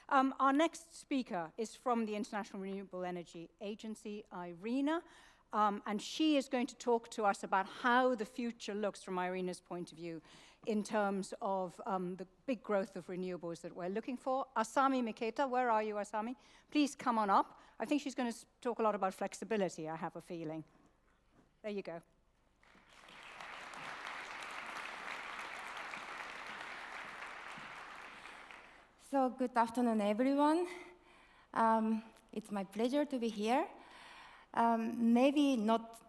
Our next speaker is from the International Renewable Energy Agency, Irina, and she is going to talk to us about how the future looks from Irina's point of view in terms of the big growth of renewables that we're looking for. Asami Miketa, where are you, Asami? Please come on up. I think she's going to talk a lot about flexibility, I have a feeling. There you go. So good afternoon, everyone. It's my pleasure to be here. Maybe not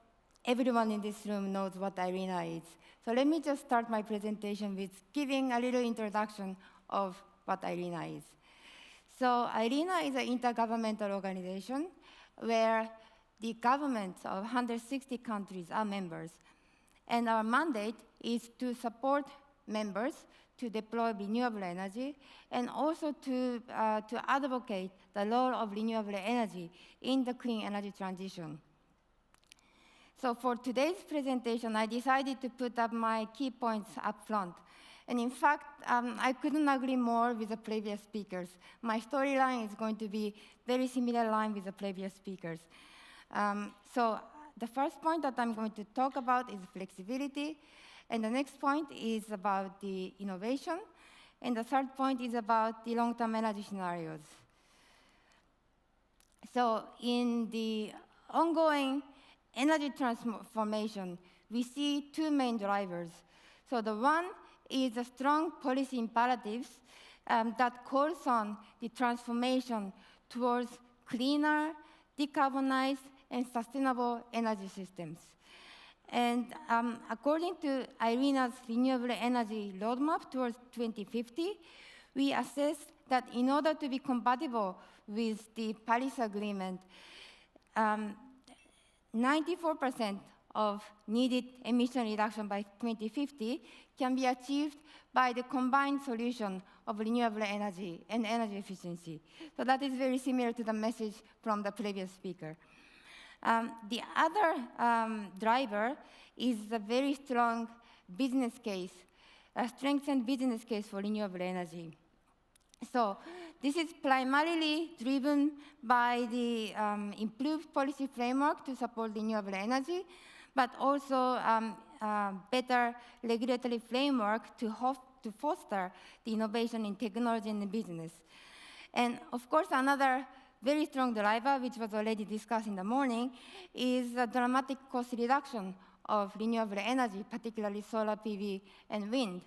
everyone in this room knows what IRENA is. So let me just start my presentation with giving a little introduction of what IRENA is. So IRENA is an intergovernmental organization where the governments of 160 countries are members. And our mandate is to support members to deploy renewable energy, and also to advocate the role of renewable energy in the clean energy transition. So for today's presentation, I decided to put up my key points up front. And in fact, I couldn't agree more with the previous speakers. My storyline is going to be very similar line with the previous speakers. So the first point that I'm going to talk about is flexibility. And the next point is about the innovation. And the third point is about the long-term energy scenarios. So in the ongoing energy transformation, we see two main drivers. So the one is the strong policy imperatives that calls on the transformation towards cleaner, decarbonized, and sustainable energy systems. And according to IRENA's renewable energy roadmap towards 2050, we assess that in order to be compatible with the Paris Agreement, 94% of needed emission reduction by 2050 can be achieved by the combined solution of renewable energy and energy efficiency. So that is very similar to the message from the previous speaker. The other driver is a very strong business case, a strengthened business case for renewable energy. So this is primarily driven by the improved policy framework to support renewable energy, but also better regulatory framework to foster the innovation in technology and business. And of course, another very strong driver, which was already discussed in the morning, is a dramatic cost reduction of renewable energy, particularly solar PV and wind.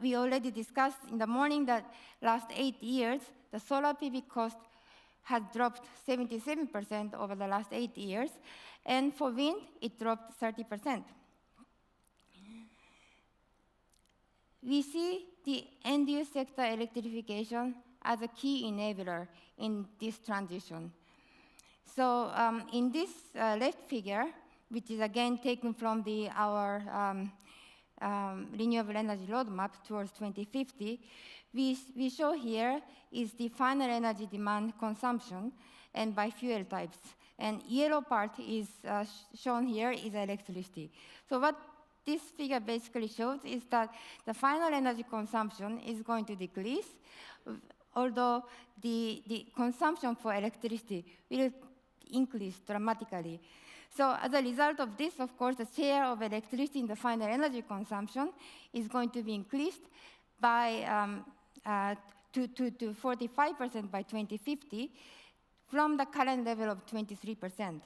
We already discussed in the morning that last 8 years, the solar PV cost has dropped 77% over the last 8 years, and for wind, it dropped 30%. We see the end-use sector electrification as a key enabler in this transition. So in this left figure, which is again taken from our renewable energy roadmap towards 2050, we show here is the final energy demand consumption and by fuel types. And yellow part is shown here is electricity. So what this figure basically shows is that the final energy consumption is going to decrease, although the consumption for electricity will increase dramatically. So as a result of this, of course, the share of electricity in the final energy consumption is going to be increased by to 45% by 2050 from the current level of 23%.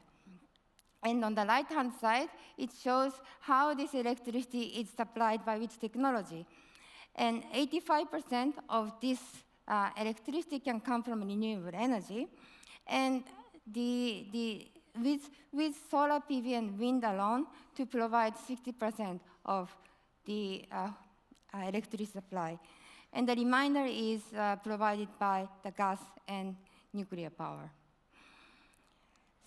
And on the right-hand side, it shows how this electricity is supplied by which technology. And 85% of this electricity can come from renewable energy. And with solar PV and wind alone to provide 60% of the electricity supply. And the remainder is provided by the gas and nuclear power.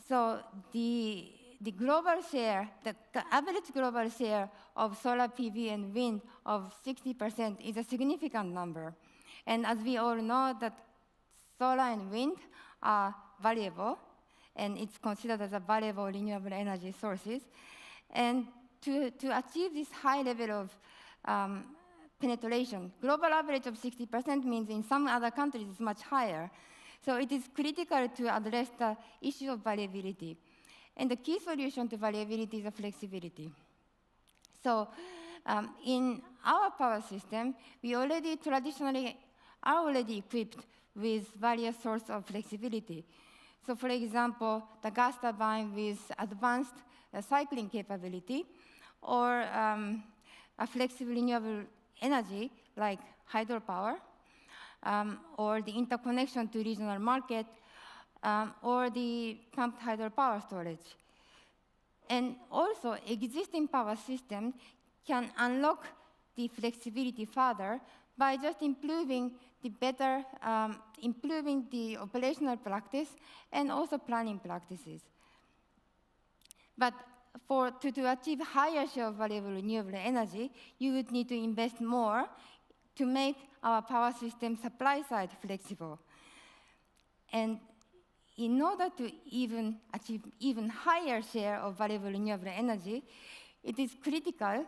So the global share, the average global share of solar PV and wind of 60% is a significant number. And as we all know, that solar and wind are valuable, and it's considered as a valuable renewable energy sources. And to achieve this high level of penetration. Global average of 60% means in some other countries it's much higher. So it is critical to address the issue of variability. And the key solution to variability is flexibility. So in our power system, we already traditionally are already equipped with various sources of flexibility. So for example, the gas turbine with advanced cycling capability, or a flexible renewable energy like hydropower, or the interconnection to regional market, or the pumped hydropower storage. And also, existing power system can unlock the flexibility further by just improving the operational practice and also planning practices. But to achieve higher share of variable renewable energy, you would need to invest more to make our power system supply side flexible. And in order to achieve even higher share of variable renewable energy, it is critical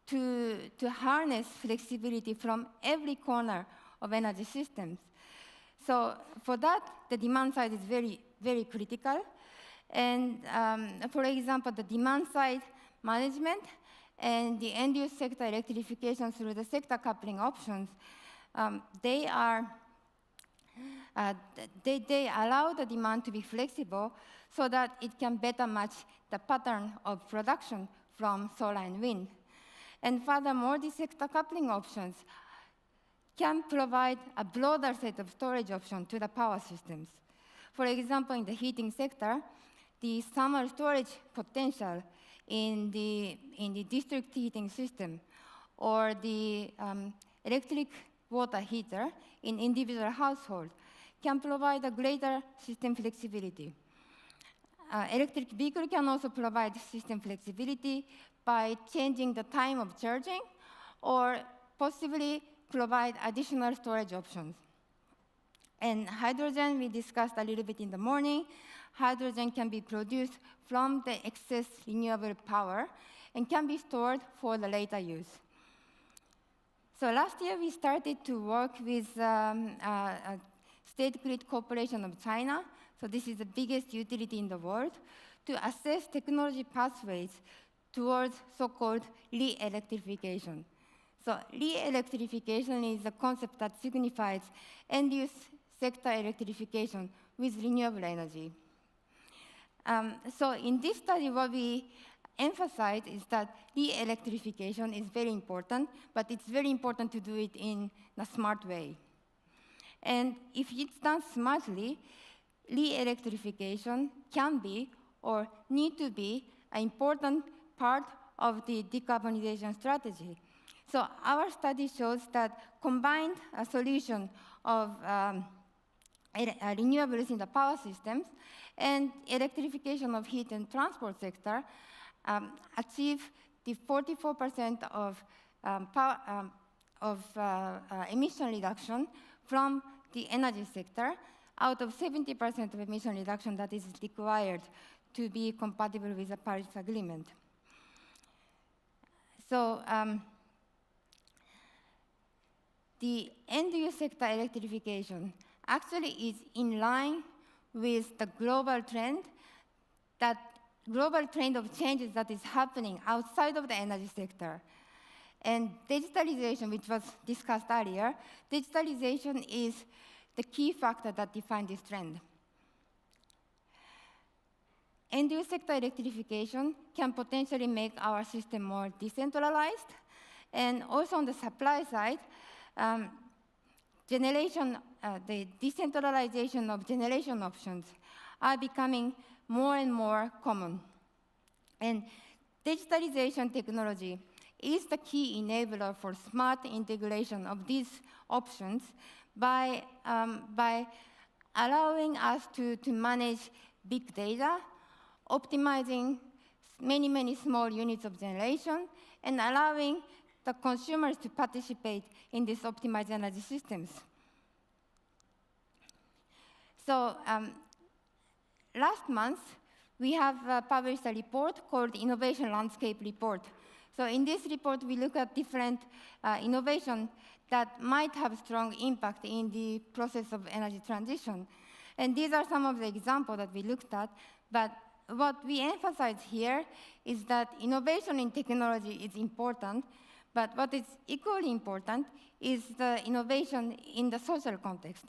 to harness flexibility from every corner of energy systems. So for that, the demand side is very, very critical. And for example, the demand side management and the end-use sector electrification through the sector coupling options, they allow the demand to be flexible so that it can better match the pattern of production from solar and wind. And furthermore, the sector coupling options can provide a broader set of storage options to the power systems. For example, in the heating sector, the thermal storage potential in the district heating system, or the electric water heater in individual household, can provide a greater system flexibility. Electric vehicle can also provide system flexibility by changing the time of charging, or possibly provide additional storage options. And hydrogen, we discussed a little bit in the morning. Hydrogen can be produced from the excess renewable power and can be stored for the later use. So last year, we started to work with State Grid Corporation of China. So this is the biggest utility in the world, to assess technology pathways towards so-called re-electrification. So re-electrification is a concept that signifies end-use sector electrification with renewable energy. So in this study, what we emphasize is that re-electrification is very important, but it's very important to do it in a smart way. And if it's done smartly, re-electrification can be or need to be an important part of the decarbonization strategy. So our study shows that combined solution of renewables in the power systems and electrification of heat and transport sector achieve the 44% of emission reduction from the energy sector out of 70% of emission reduction that is required to be compatible with the Paris Agreement. So the end-use sector electrification actually is in line with the global trend of changes that is happening outside of the energy sector. And digitalization, which was discussed earlier, digitalization is the key factor that defines this trend. End-use sector electrification can potentially make our system more decentralized. And also on the supply side, the decentralization of generation options are becoming more and more common. And digitalization technology is the key enabler for smart integration of these options by allowing us to manage big data, optimizing many, many small units of generation, and allowing the consumers to participate in these optimized energy systems. So last month, we have published a report called Innovation Landscape Report. So in this report, we look at different innovation that might have strong impact in the process of energy transition. And these are some of the examples that we looked at, but what we emphasize here is that innovation in technology is important, but what is equally important is the innovation in the social context.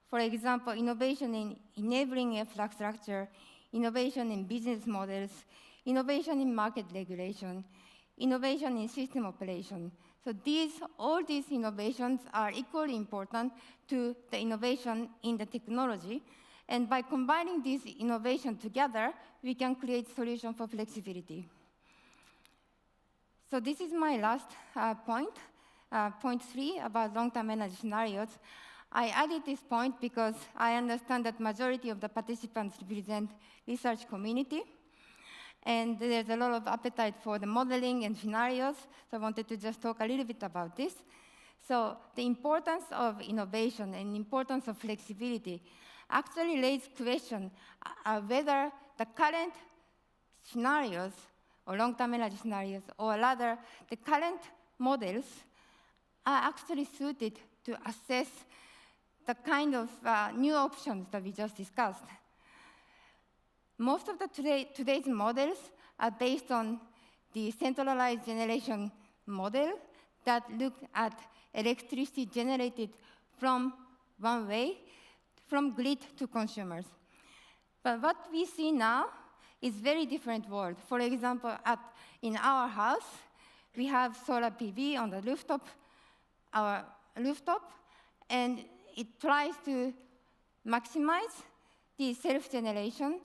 For example, innovation in enabling infrastructure, innovation in business models, innovation in market regulation, innovation in system operation. So all these innovations are equally important to the innovation in the technology. And by combining these innovations together, we can create solutions for flexibility. So this is my last point, point 3 about long-term energy scenarios. I added this point because I understand that majority of the participants represent research community. And there's a lot of appetite for the modeling and scenarios, so I wanted to just talk a little bit about this. So the importance of innovation and importance of flexibility actually raises question whether the current scenarios, or long-term energy scenarios, or rather the current models are actually suited to assess the kind of new options that we just discussed. Most of the today's models are based on the centralized generation model that look at electricity generated from one way, from grid to consumers. But what we see now is very different world. For example, in our house, we have solar PV on the rooftop, our rooftop, and it tries to maximize the self-generation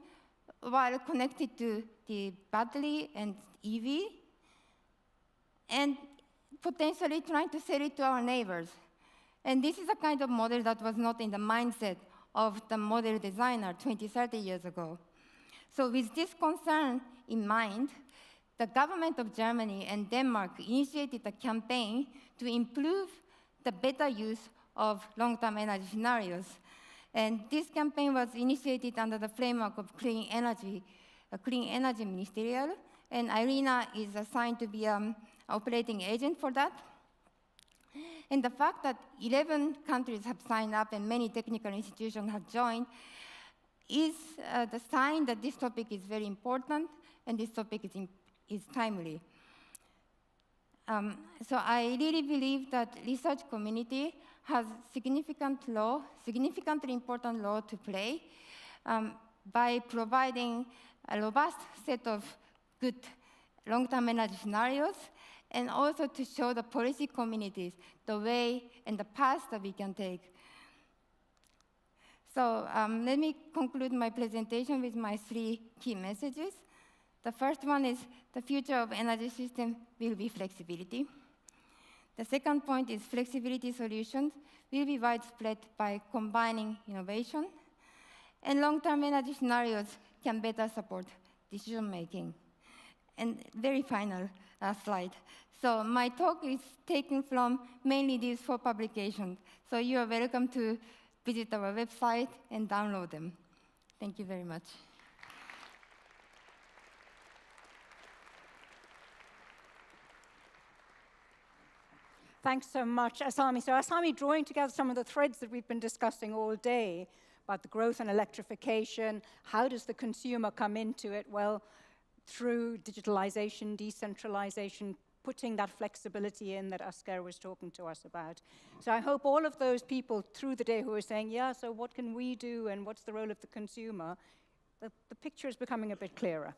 while connected to the battery and EV, and potentially trying to sell it to our neighbors. And this is a kind of model that was not in the mindset of the model designer 20, 30 years ago. So with this concern in mind, the government of Germany and Denmark initiated a campaign to improve the better use of long-term energy scenarios. And this campaign was initiated under the framework of Clean Energy Ministerial, and IRENA is assigned to be an operating agent for that. And the fact that 11 countries have signed up and many technical institutions have joined is the sign that this topic is very important and this topic is timely. So I really believe that research community has significantly important role to play by providing a robust set of good long-term energy scenarios, and also to show the policy communities the way and the path that we can take. So let me conclude my presentation with my 3 key messages. The first one is the future of energy system will be flexibility. The second point is flexibility solutions will be widespread by combining innovation, and long-term energy scenarios can better support decision-making. And very final slide. So my talk is taken from mainly these 4 publications. So you are welcome to visit our website and download them. Thank you very much. Thanks so much, Asami. So Asami, drawing together some of the threads that we've been discussing all day about the growth and electrification, how does the consumer come into it? Well, through digitalization, decentralization, putting that flexibility in that Asker was talking to us about. So I hope all of those people through the day who are saying, yeah, so what can we do and what's the role of the consumer, the picture is becoming a bit clearer.